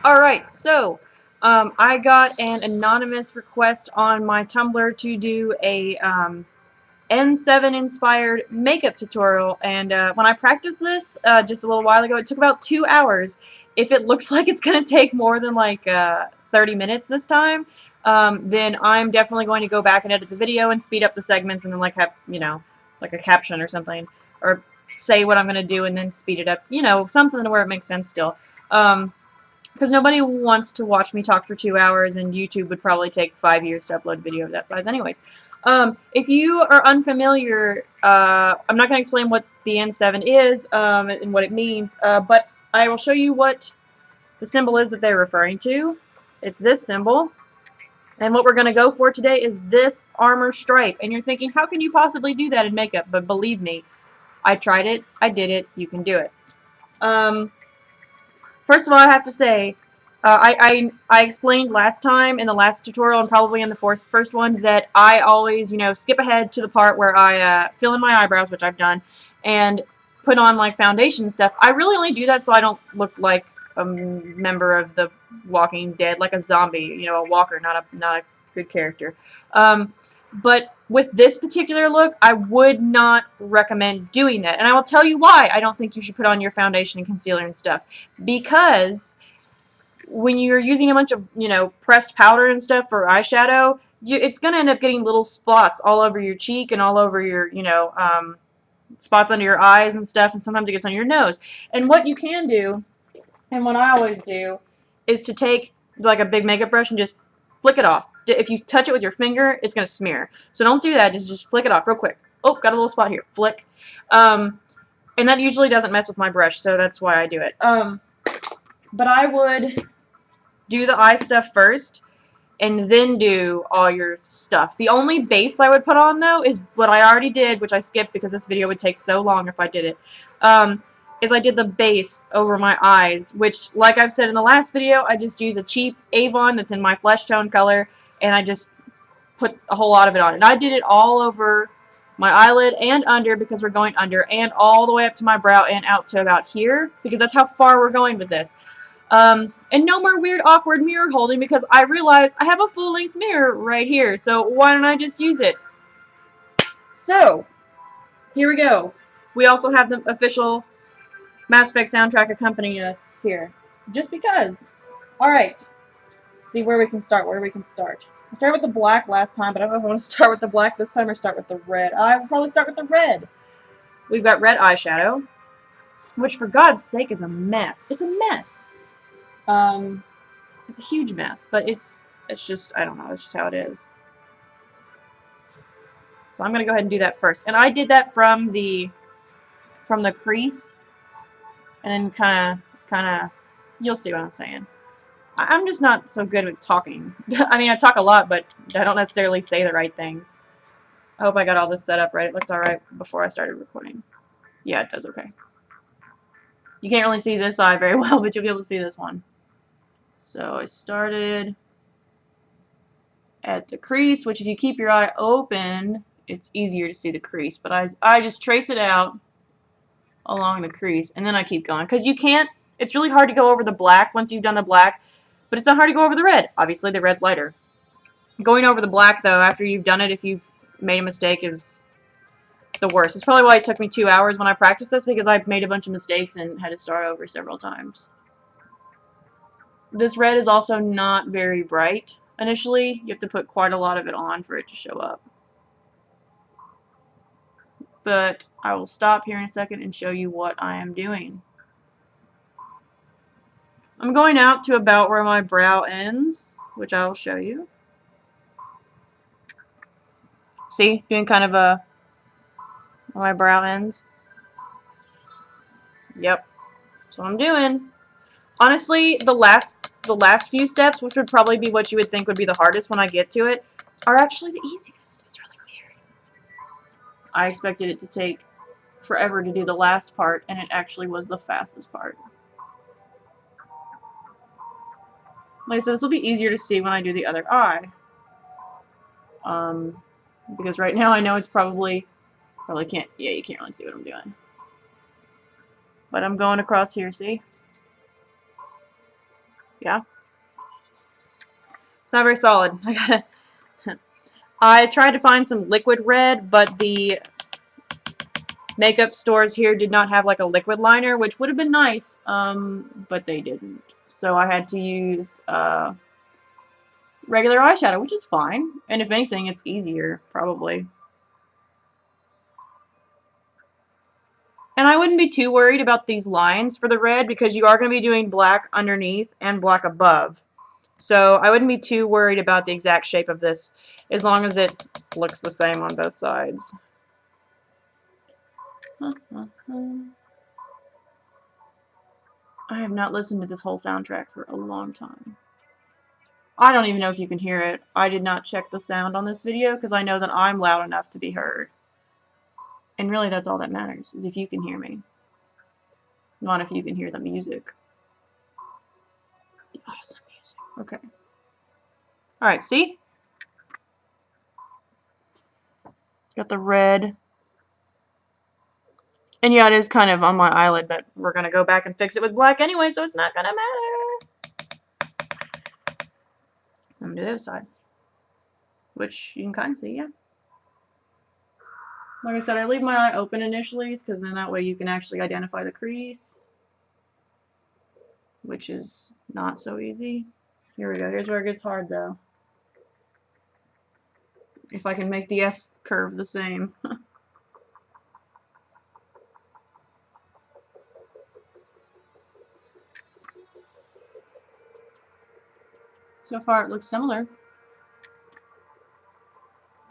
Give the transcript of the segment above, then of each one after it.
Alright, so I got an anonymous request on my Tumblr to do a N7 inspired makeup tutorial, and when I practiced this just a little while ago, it took about 2 hours. If it looks like it's going to take more than like 30 minutes this time, then I'm definitely going to go back and edit the video and speed up the segments and then like have, you know, like a caption or something, or say what I'm going to do and then speed it up, you know, something to where it makes sense still. Because nobody wants to watch me talk for 2 hours, and YouTube would probably take 5 years to upload a video of that size anyways. If you are unfamiliar, I'm not going to explain what the N7 is and what it means, but I will show you what the symbol is that they're referring to. It's this symbol, and what we're going to go for today is this armor stripe. And you're thinking, how can you possibly do that in makeup? But believe me, I tried it, I did it, you can do it. First of all, I have to say, I explained last time in the last tutorial and probably in the first one that I always, you know, skip ahead to the part where I fill in my eyebrows, which I've done, and put on like foundation and stuff. I really only do that so I don't look like a member of the Walking Dead, like a zombie, you know, a walker, not a good character. But with this particular look, I would not recommend doing that. And I will tell you why I don't think you should put on your foundation and concealer and stuff. Because when you're using a bunch of, you know, pressed powder and stuff for eyeshadow, it's going to end up getting little spots all over your cheek and all over your, you know, spots under your eyes and stuff. And sometimes it gets on your nose. And what you can do, and what I always do, is to take like a big makeup brush and just flick it off. If you touch it with your finger, it's going to smear. So don't do that. Just flick it off real quick. Oh, got a little spot here. Flick. And that usually doesn't mess with my brush, so that's why I do it. But I would do the eye stuff first, and then do all your stuff. The only base I would put on, though, is what I already did, which I skipped because this video would take so long if I did it. Is I did the base over my eyes, which, like I've said in the last video, I just use a cheap Avon that's in my flesh tone color, and I just put a whole lot of it on. And I did it all over my eyelid and under, because we're going under, and all the way up to my brow and out to about here, because that's how far we're going with this. And no more weird, awkward mirror holding, because I realize I have a full-length mirror right here, so why don't I just use it? So, here we go. We also have the official Mass Effect soundtrack accompanying us here, just because. Alright, see where we can start, I started with the black last time, but I don't know if I want to start with the black this time or start with the red. I will probably start with the red. We've got red eyeshadow, which for God's sake is a mess. It's a mess. It's a huge mess, but it's just, I don't know, it's just how it is. So I'm going to go ahead and do that first. And I did that from the crease, and then kind of, you'll see what I'm saying. I'm just not so good with talking. I mean, I talk a lot, but I don't necessarily say the right things. I hope I got all this set up right. It looked alright before I started recording. Yeah, it does okay. You can't really see this eye very well, but you'll be able to see this one. So I started at the crease, which if you keep your eye open, it's easier to see the crease. But I just trace it out along the crease, and then I keep going. Because you can't, it's really hard to go over the black once you've done the black, but it's not hard to go over the red. Obviously, the red's lighter. Going over the black, though, after you've done it, if you've made a mistake, is the worst. It's probably why it took me 2 hours when I practiced this, because I've made a bunch of mistakes and had to start over several times. This red is also not very bright initially. You have to put quite a lot of it on for it to show up. But I will stop here in a second and show you what I am doing. I'm going out to about where my brow ends, which I will show you. See? Doing kind of a where my brow ends. Yep. That's what I'm doing. Honestly, the last few steps, which would probably be what you would think would be the hardest when I get to it, are actually the easiest. It's really weird. I expected it to take forever to do the last part, and it actually was the fastest part. Like I said, this will be easier to see when I do the other eye. Because right now I know it's probably can't, yeah, you can't really see what I'm doing. But I'm going across here, see? Yeah. It's not very solid. I tried to find some liquid red, but the makeup stores here did not have like a liquid liner, which would have been nice, but they didn't. So I had to use regular eyeshadow, which is fine. And if anything, it's easier, probably. And I wouldn't be too worried about these lines for the red because you are going to be doing black underneath and black above. So I wouldn't be too worried about the exact shape of this as long as it looks the same on both sides. I have not listened to this whole soundtrack for a long time. I don't even know if you can hear it. I did not check the sound on this video because I know that I'm loud enough to be heard. And really that's all that matters, is if you can hear me. Not if you can hear the music. The awesome music. Okay. Alright, see? Got the red. And yeah, it is kind of on my eyelid, but we're going to go back and fix it with black anyway, so it's not going to matter. I'm going to do the other side. Which you can kind of see, yeah. Like I said, I leave my eye open initially, because then that way you can actually identify the crease. Which is not so easy. Here we go. Here's where it gets hard, though. If I can make the S curve the same. So far it looks similar.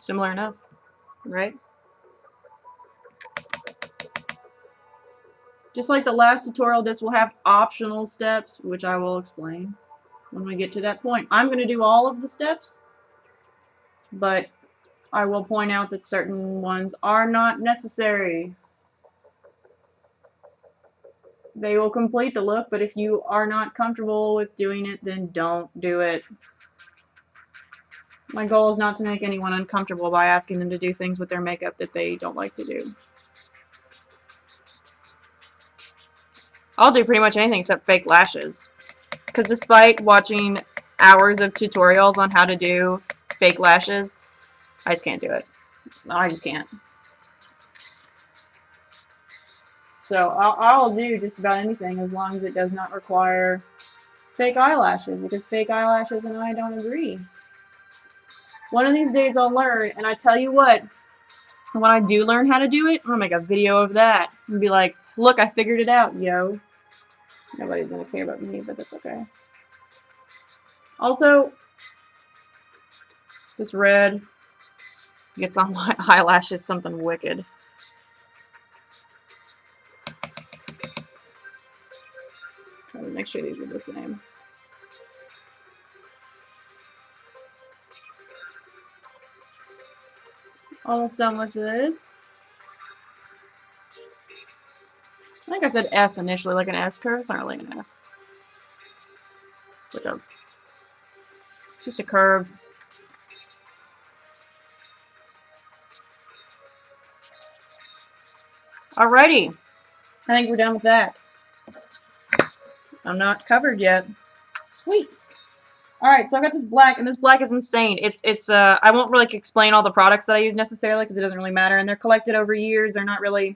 Similar enough, right? Just like the last tutorial, this will have optional steps, which I will explain when we get to that point. I'm going to do all of the steps, but I will point out that certain ones are not necessary. They will complete the look, but if you are not comfortable with doing it, then don't do it. My goal is not to make anyone uncomfortable by asking them to do things with their makeup that they don't like to do. I'll do pretty much anything except fake lashes. Because despite watching hours of tutorials on how to do fake lashes, I just can't do it. I just can't. So I'll do just about anything as long as it does not require fake eyelashes, because fake eyelashes and I don't agree. One of these days I'll learn, and I tell you what, when I do learn how to do it, I'm going to make a video of that and be like, look, I figured it out, yo. Nobody's going to care about me, but that's okay. Also, this red gets on my eyelashes something wicked. Try to make sure these are the same. Almost done with this. I think I said S initially, like an S curve. It's not really an S. It's just a curve. Alrighty. I think we're done with that. I'm not covered yet. Sweet. Alright, so I've got this black, and this black is insane. I won't really explain all the products that I use necessarily, because it doesn't really matter, and they're collected over years. They're not really,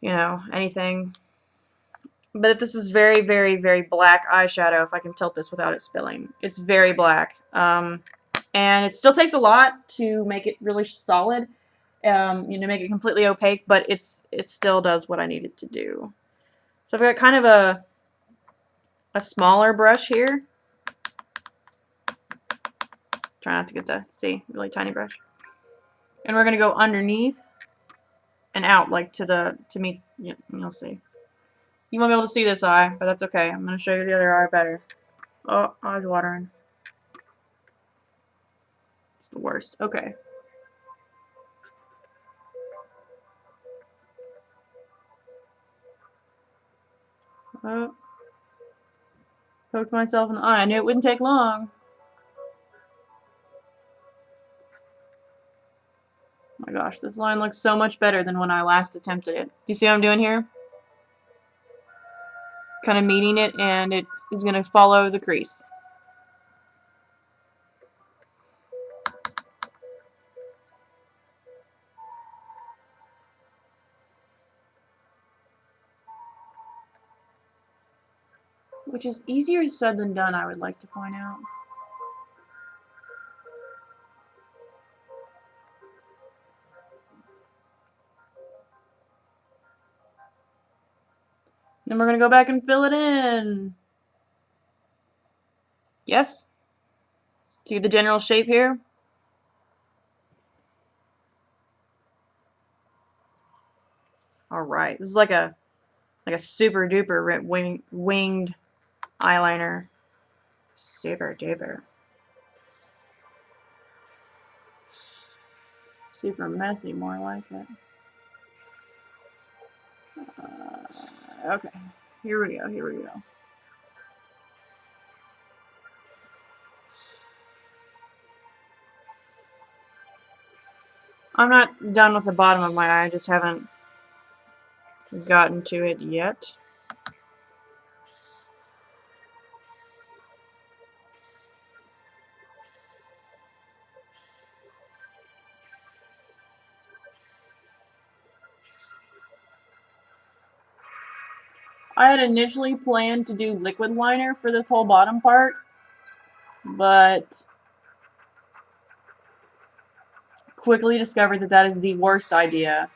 you know, anything. But this is very, very, very black eyeshadow, if I can tilt this without it spilling. It's very black. And it still takes a lot to make it really solid, you know, make it completely opaque, but it still does what I need it to do. So I've got kind of a smaller brush here. Try not to get the, really tiny brush. And we're going to go underneath and out, like to meet, yeah, you'll see. You won't be able to see this eye, but that's okay. I'm going to show you the other eye better. Oh, eye's watering. It's the worst. Okay. Oh. Poked myself in the eye. I knew it wouldn't take long. Oh my gosh, this line looks so much better than when I last attempted it. Do you see what I'm doing here? Kind of meeting it, and it is going to follow the crease. Which is easier said than done, I would like to point out. Then we're going to go back and fill it in. Yes? See the general shape here? Alright, this is like a super duper winged eyeliner. Super duper. Super messy, more like it. Okay, here we go, here we go. I'm not done with the bottom of my eye, I just haven't gotten to it yet. I had initially planned to do liquid liner for this whole bottom part, but quickly discovered that that is the worst idea.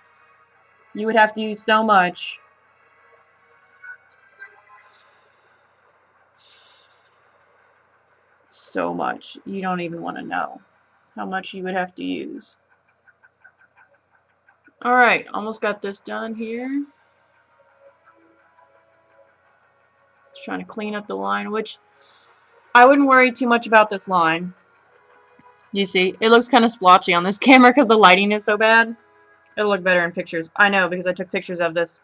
You would have to use so much. So much. You don't even want to know how much you would have to use. Alright, almost got this done here. Just trying to clean up the line, which I wouldn't worry too much about this line. You see, it looks kind of splotchy on this camera because the lighting is so bad. It'll look better in pictures. I know, because I took pictures of this.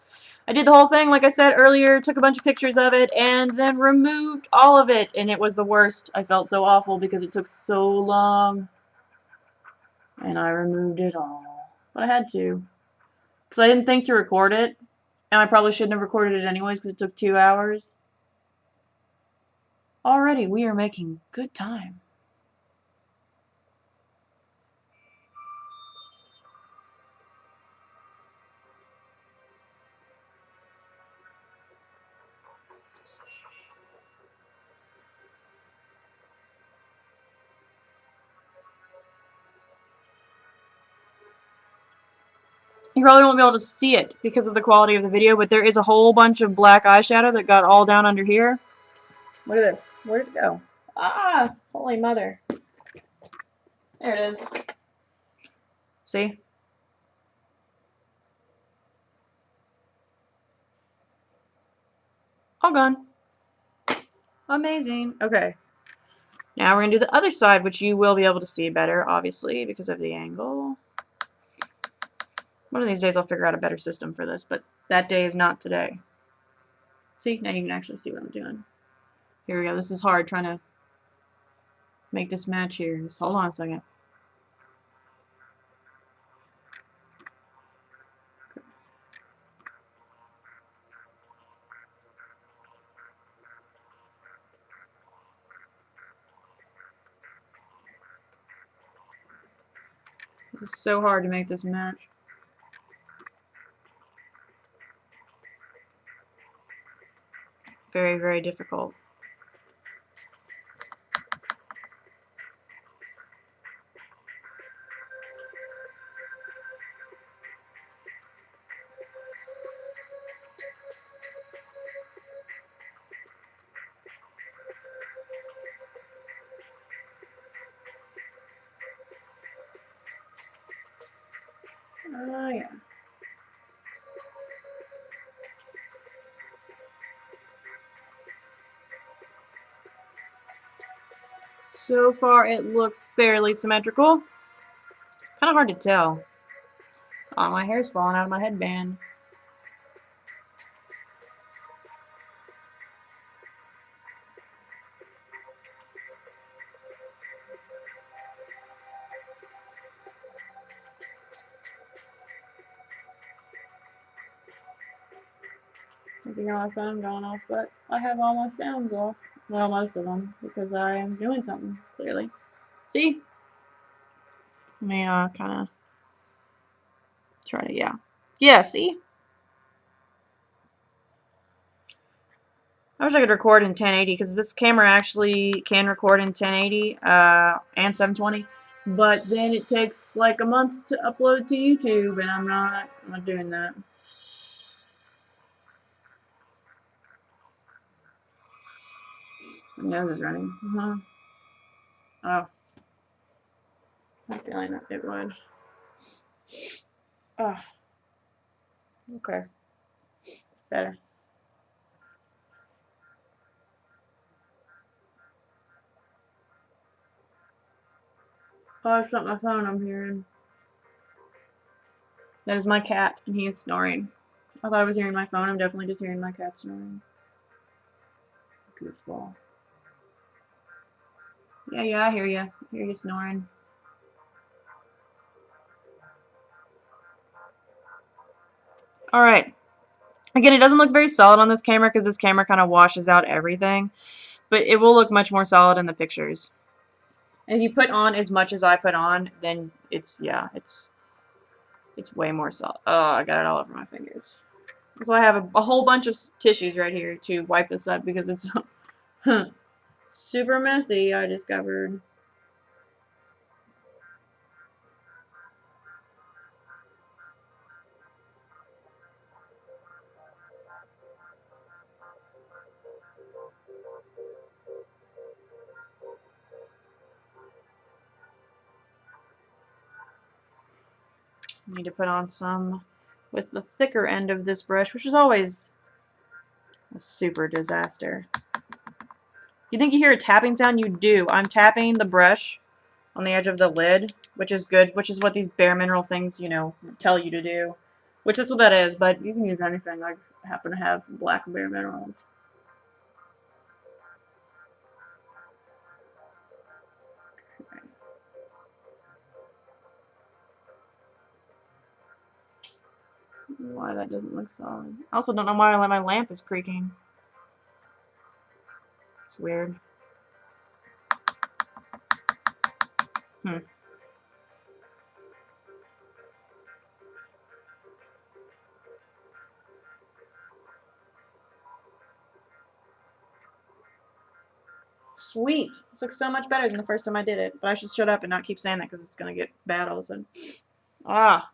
I did the whole thing, like I said earlier, took a bunch of pictures of it, and then removed all of it, and it was the worst. I felt so awful because it took so long. And I removed it all. But I had to. Because I didn't think to record it, and I probably shouldn't have recorded it anyways because it took 2 hours. Already, we are making good time. You probably won't be able to see it because of the quality of the video, but there is a whole bunch of black eyeshadow that got all down under here. Look at this. Where did it go? Ah! Holy mother. There it is. See? All gone. Amazing. Okay. Now we're going to do the other side, which you will be able to see better, obviously, because of the angle. One of these days I'll figure out a better system for this, but that day is not today. See? Now you can actually see what I'm doing. Here we go. This is hard, trying to make this match here. Just hold on a second. This is so hard to make this match. Very, very difficult. Oh, yeah. So far, it looks fairly symmetrical. Kind of hard to tell. Oh, my hair's falling out of my headband. Anything on my phone going off, but I have all my sounds off. Well, most of them, because I am doing something, clearly. See? Let me, kind of try to, yeah. Yeah, see? I wish I could record in 1080, because this camera actually can record in 1080, and 720. But then it takes, like, a month to upload to YouTube, and I'm not doing that. My nose is running. Oh. I'm feeling that it would. Oh. Okay. Better. Oh, it's not my phone I'm hearing. That is my cat, and he is snoring. I thought I was hearing my phone. I'm definitely just hearing my cat snoring. Goofball. Yeah, I hear you. I hear you snoring. Alright. Again, it doesn't look very solid on this camera because this camera kind of washes out everything. But it will look much more solid in the pictures. And if you put on as much as I put on, then it's way more solid. Oh, I got it all over my fingers. So I have a whole bunch of tissues right here to wipe this up because it's super messy, I discovered. I need to put on some with the thicker end of this brush, which is always a super disaster. You think you hear a tapping sound? You do. I'm tapping the brush on the edge of the lid, which is good, which is what these bare mineral things, you know, tell you to do. Which that's what that is, but you can use anything. I happen to have black bare minerals. Why that doesn't look solid. I also don't know why my lamp is creaking. It's weird. Sweet. This looks so much better than the first time I did it. But I should shut up and not keep saying that because it's going to get bad all of a sudden. Ah.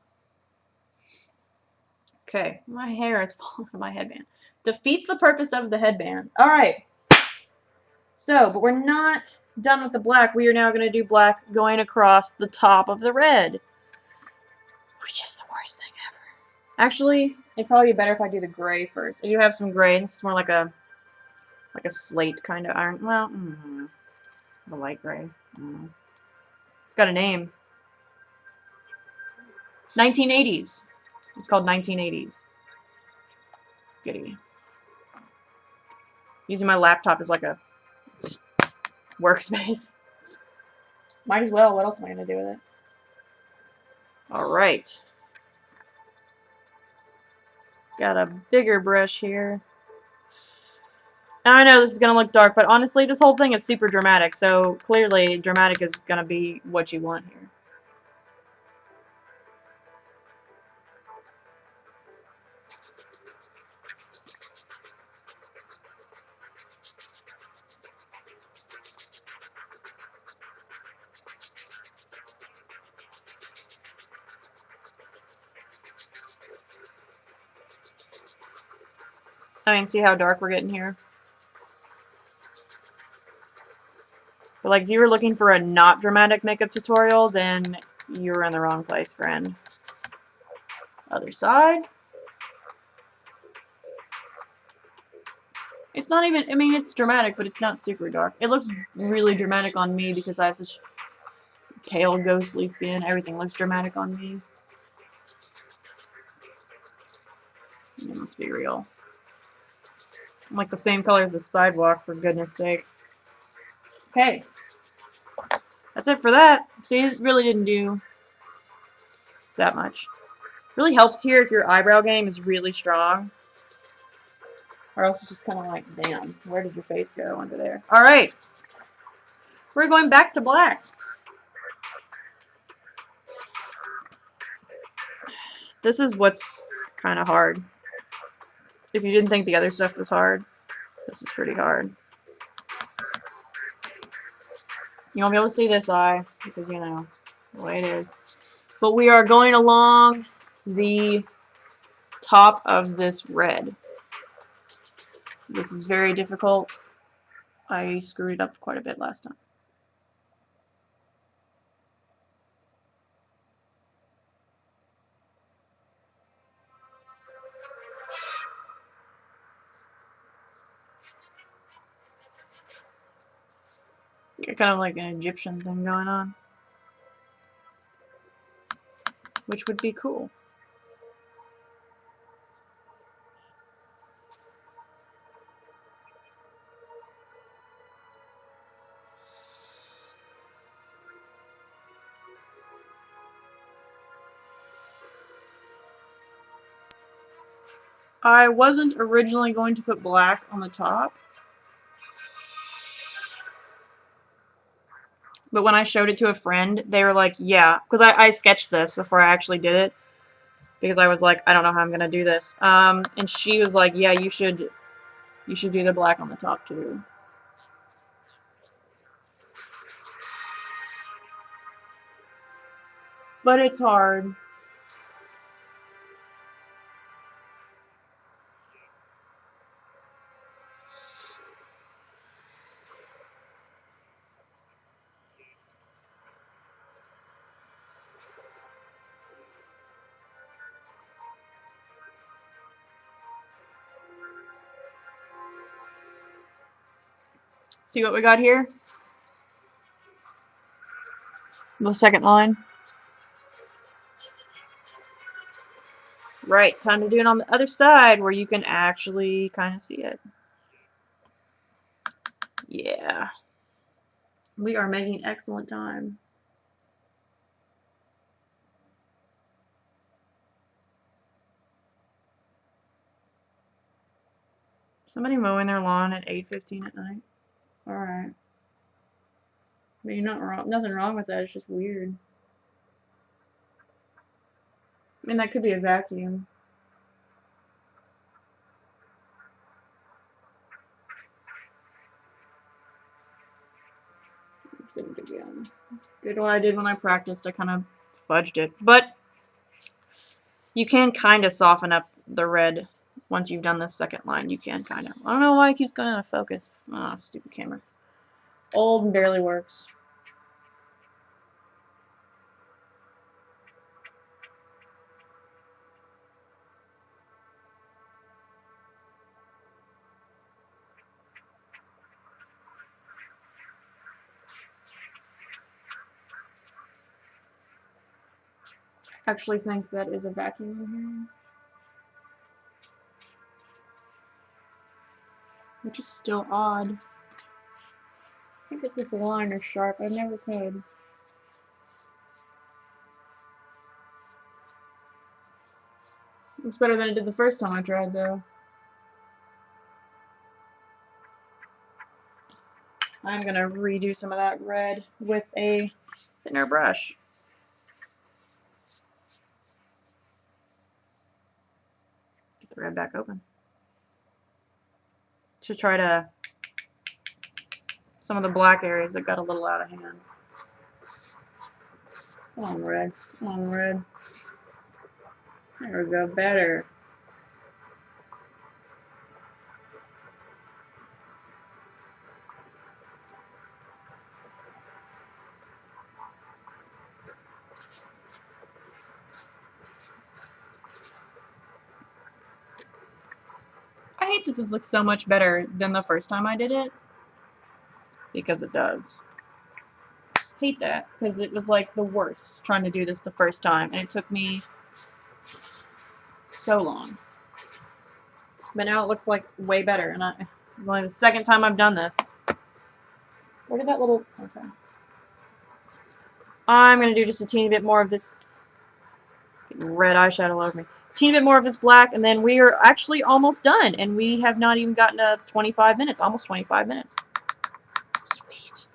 Okay. My hair is falling out of my headband. Defeats the purpose of the headband. Alright. So, but we're not done with the black. We are now going to do black going across the top of the red. Which is the worst thing ever. Actually, it'd probably be better if I do the gray first. I do have some gray. This is more like a slate kind of iron. Well, a light gray. It's got a name. 1980s. It's called 1980s. Goody. Using my laptop as like a workspace. Might as well. What else am I going to do with it? Alright. Got a bigger brush here. Now I know this is going to look dark, but honestly this whole thing is super dramatic, so clearly dramatic is going to be what you want here. I mean, see how dark we're getting here? But like, if you were looking for a not dramatic makeup tutorial, then you're in the wrong place, friend. Other side. It's not even, I mean, it's dramatic, but it's not super dark. It looks really dramatic on me because I have such pale, ghostly skin. Everything looks dramatic on me. Let's be real. I'm like the same color as the sidewalk, for goodness sake. Okay. That's it for that. See, it really didn't do that much. Really helps here if your eyebrow game is really strong. Or else it's just kind of like, damn, where did your face go under there? Alright. We're going back to black. This is what's kind of hard. If you didn't think the other stuff was hard, this is pretty hard. You won't be able to see this eye, because, you know, the way it is. But we are going along the top of this red. This is very difficult. I screwed it up quite a bit last time. Got kind of like an Egyptian thing going on, which would be cool. I wasn't originally going to put black on the top, but when I showed it to a friend, they were like, yeah, because I sketched this before I actually did it, because I was like, I don't know how I'm going to do this. And she was like, yeah, you should do the black on the top too. But it's hard. See what we got here? The second line. Right, time to do it on the other side where you can actually kind of see it. Yeah. We are making excellent time. Somebody mowing their lawn at 8:15 at night. Alright. I mean, not wrong, nothing wrong with that, it's just weird. I mean, that could be a vacuum. Did it again. Did what I did when I practiced, I kind of fudged it. But you can kind of soften up the red once you've done this second line. You can kind of. I don't know why it keeps going out of focus. Ah, stupid camera. Old and barely works. I actually think that is a vacuum in here. Which is still odd. I think if this line is sharp, I never could. Looks better than it did the first time I tried, though. I'm gonna redo some of that red with a thinner brush. Get the red back open. To try to some of the black areas that got a little out of hand. Come on, red. Come on, red. There we go. Better. I hate that this looks so much better than the first time I did it. Because it does. Hate that. Because it was like the worst trying to do this the first time. And it took me so long. But now it looks like way better. And it's only the second time I've done this. Where did that little... Okay. I'm going to do just a teeny bit more of this red eyeshadow all over me. teeny bit more of this black, and then we are actually almost done, and we have not even gotten to 25 minutes, almost 25 minutes. Sweet.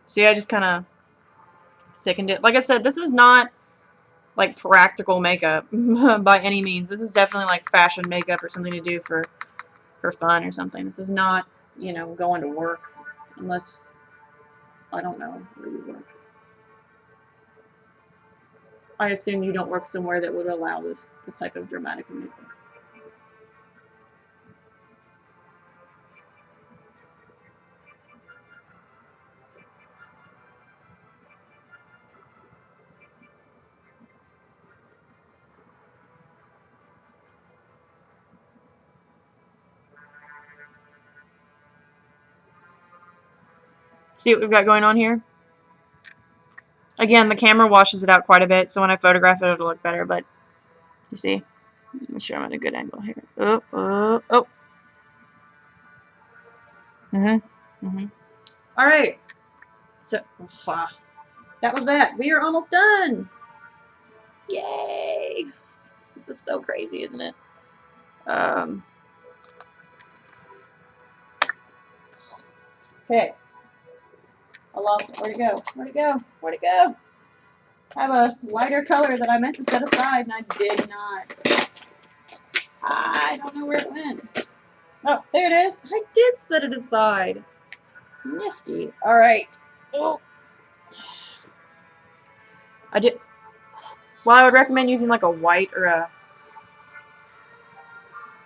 See, I just kind of thickened it. Like I said, this is not like practical makeup by any means. This is definitely like fashion makeup or something to do for fun or something. This is not, you know, going to work unless, I don't know where you work. I assume you don't work somewhere that would allow this type of dramatic makeup. See what we've got going on here? Again, the camera washes it out quite a bit, so when I photograph it, it'll look better, but you see? Make sure I'm at a good angle here. Oh, oh, oh. Alright. So, that was that. We are almost done! Yay! This is so crazy, isn't it? Okay. I lost it. Where'd it go? Where'd it go? Where'd it go? I have a lighter color that I meant to set aside, and I did not. I don't know where it went. Oh, there it is. I did set it aside. Nifty. Alright. Oh. I did. Well, I would recommend using like a white or a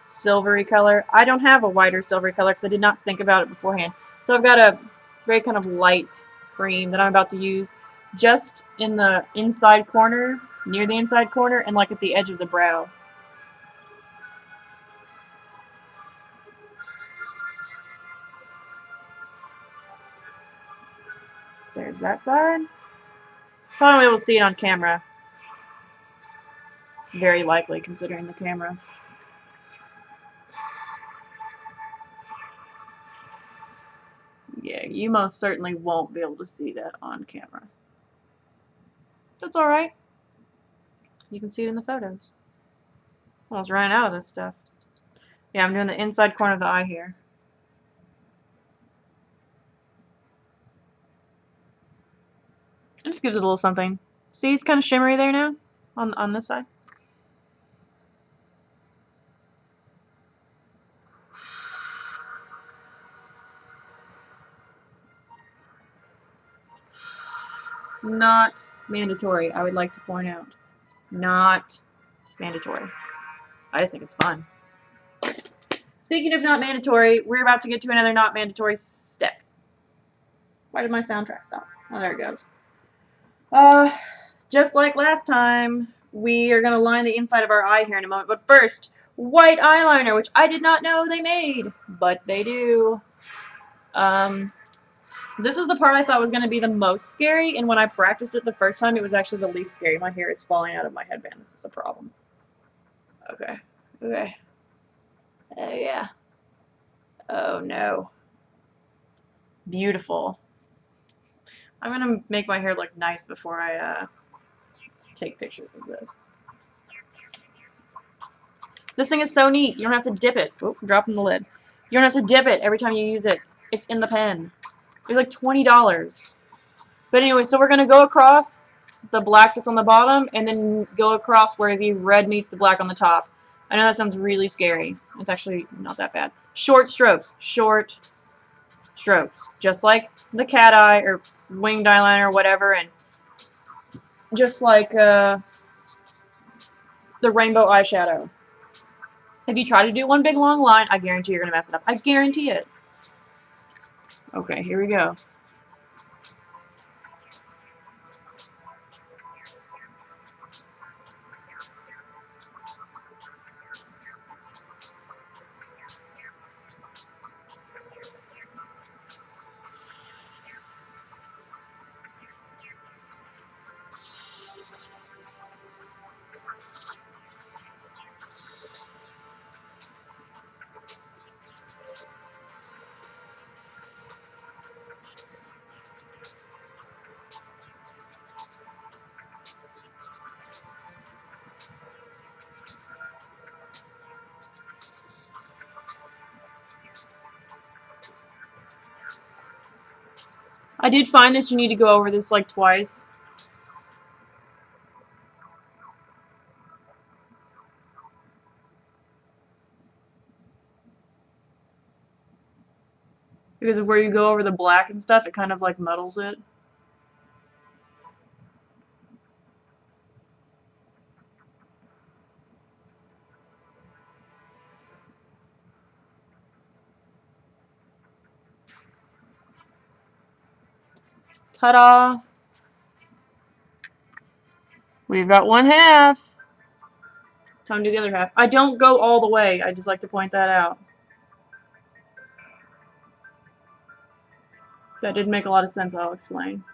silvery color. I don't have a white or silvery color because I did not think about it beforehand. So I've got a very kind of light cream that I'm about to use just in the inside corner, near the inside corner, and like at the edge of the brow. There's that side. Probably won't be able to see it on camera. Very likely, considering the camera. Yeah, you most certainly won't be able to see that on camera. That's alright. You can see it in the photos. Almost ran out of this stuff. Yeah, I'm doing the inside corner of the eye here. It just gives it a little something. See, it's kind of shimmery there now on this side. Not mandatory, I would like to point out. Not mandatory. I just think it's fun. Speaking of not mandatory, we're about to get to another not mandatory step. Why did my soundtrack stop? Oh, there it goes. Just like last time, we are going to line the inside of our eye here in a moment. But first, white eyeliner, which I did not know they made, but they do. This is the part I thought was going to be the most scary, and when I practiced it the first time, it was actually the least scary. My hair is falling out of my headband. This is a problem. Okay. Okay. Oh, yeah. Oh, no. Beautiful. I'm going to make my hair look nice before I take pictures of this. This thing is so neat. You don't have to dip it. Oh, I'm dropping the lid. You don't have to dip it every time you use it. It's in the pen. It's like $20. But anyway, so we're going to go across the black that's on the bottom and then go across where the red meets the black on the top. I know that sounds really scary. It's actually not that bad. Short strokes. Short strokes. Just like the cat eye or winged eyeliner or whatever. And just like the rainbow eyeshadow. If you try to do one big long line, I guarantee you're going to mess it up. I guarantee it. Okay, here we go. I did find that you need to go over this like twice. Because of where you go over the black and stuff, it kind of like muddles it. Ta-da! We've got one half. Time to do the other half. I don't go all the way. I just like to point that out. That didn't make a lot of sense. I'll explain.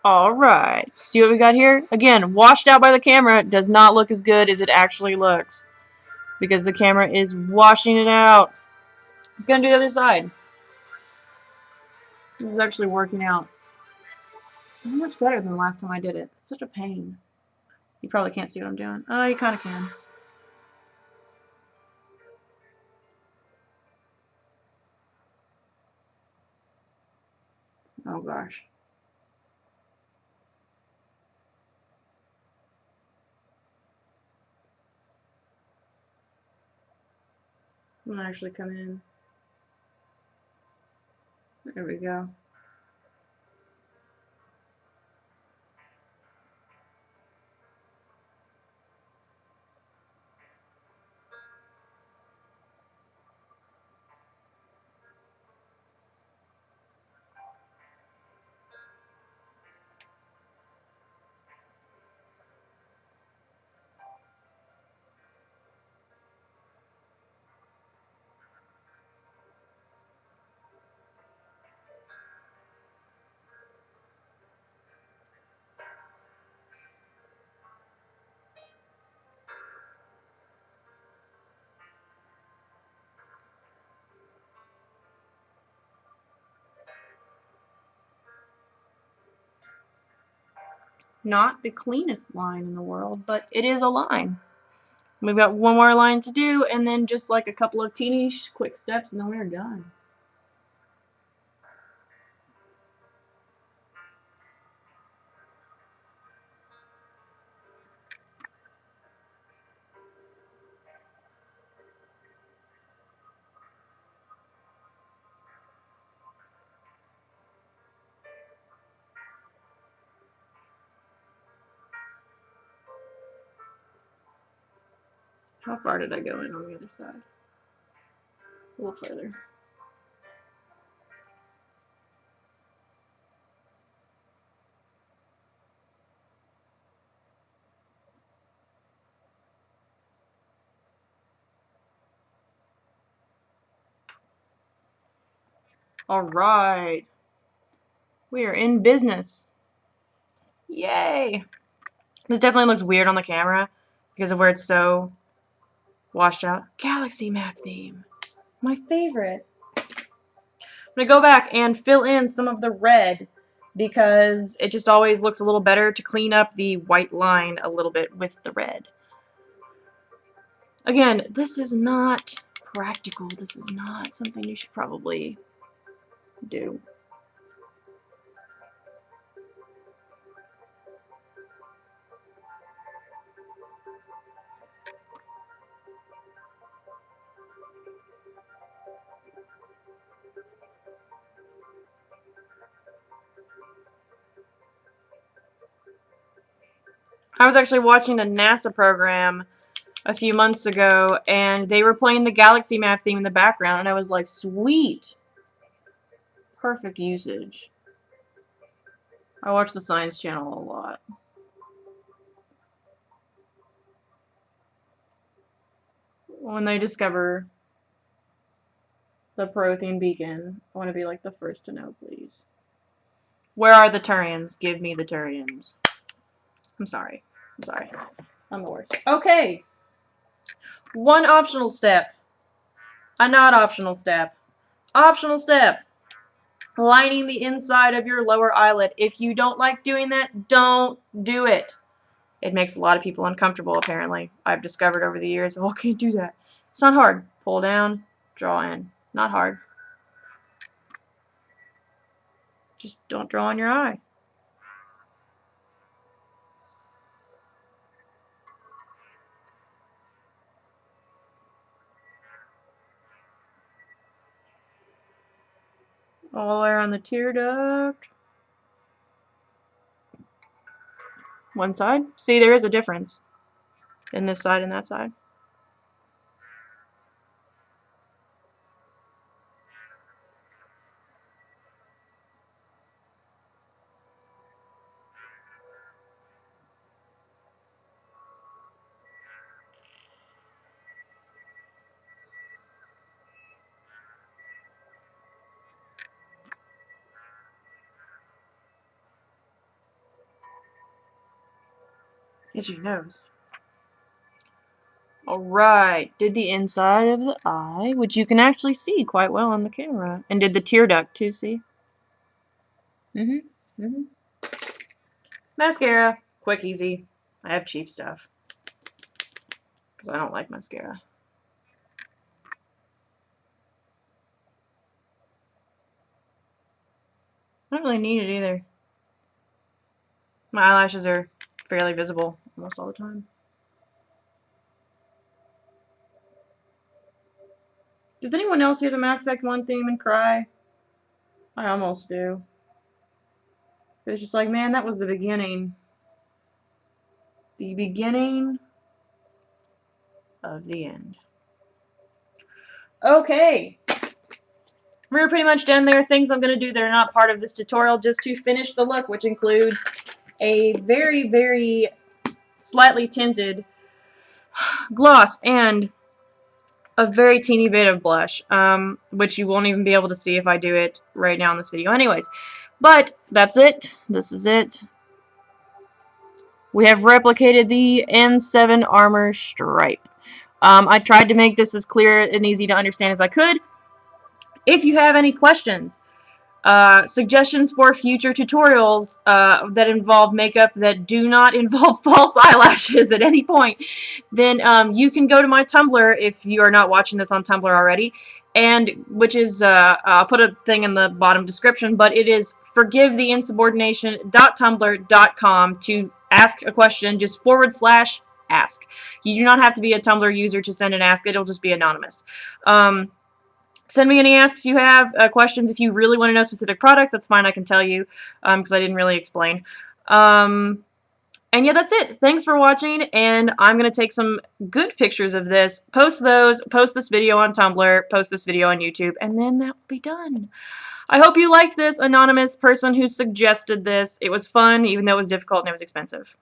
Alright, see what we got here? Again, washed out by the camera, does not look as good as it actually looks. Because the camera is washing it out. I'm gonna do the other side. This is actually working out so much better than the last time I did it. It's such a pain. You probably can't see what I'm doing. Oh, you kinda can. Oh gosh. I'm gonna actually come in. There we go. Not the cleanest line in the world, but it is a line. We've got one more line to do, and then just like a couple of teeny quick steps, and then we're done. How far did I go in on the other side? A little further. Alright. We are in business. Yay! This definitely looks weird on the camera because of where it's so washed out. Galaxy map theme. My favorite. I'm going to go back and fill in some of the red because it just always looks a little better to clean up the white line a little bit with the red. Again, this is not practical. This is not something you should probably do. I was actually watching a NASA program a few months ago, and they were playing the Galaxy Map theme in the background, and I was like, sweet. Perfect usage. I watch the Science Channel a lot. When they discover the Prothean beacon, I want to be like the first to know, please. Where are the Turians? Give me the Turians. I'm sorry. I'm sorry. I'm the worst. Okay. One optional step. A not optional step. Optional step. Lining the inside of your lower eyelid. If you don't like doing that, don't do it. It makes a lot of people uncomfortable, apparently. I've discovered over the years, oh, I can't do that. It's not hard. Pull down, draw in. Not hard. Just don't draw on your eye. All the way around the tear duct. One side. See, there is a difference in this side and that side. Itchy nose. Alright, did the inside of the eye, which you can actually see quite well on the camera. And did the tear duct too, see? Mascara. Quick, easy. I have cheap stuff. Because I don't like mascara. I don't really need it either. My eyelashes are fairly visible almost all the time. Does anyone else hear the Mass Effect 1 theme and cry? I almost do. It's just like, man, that was the beginning. The beginning of the end. Okay. We're pretty much done there. Things I'm going to do that are not part of this tutorial just to finish the look, which includes a very, very slightly tinted gloss and a very teeny bit of blush, which you won't even be able to see if I do it right now in this video anyways. But that's it. This is it. We have replicated the N7 armor stripe. I tried to make this as clear and easy to understand as I could. If you have any questions, suggestions for future tutorials that involve makeup that do not involve false eyelashes at any point, then you can go to my Tumblr if you are not watching this on Tumblr already, and which is I'll put a thing in the bottom description, but it is forgivetheinsubordination.tumblr.com to ask a question, just /ask. You do not have to be a Tumblr user to send an ask, it'll just be anonymous. Send me any asks you have, questions. If you really want to know specific products, that's fine, I can tell you, because I didn't really explain. And yeah, that's it. Thanks for watching, and I'm going to take some good pictures of this, post those, post this video on Tumblr, post this video on YouTube, and then that will be done. I hope you liked this anonymous person who suggested this. It was fun, even though it was difficult and it was expensive.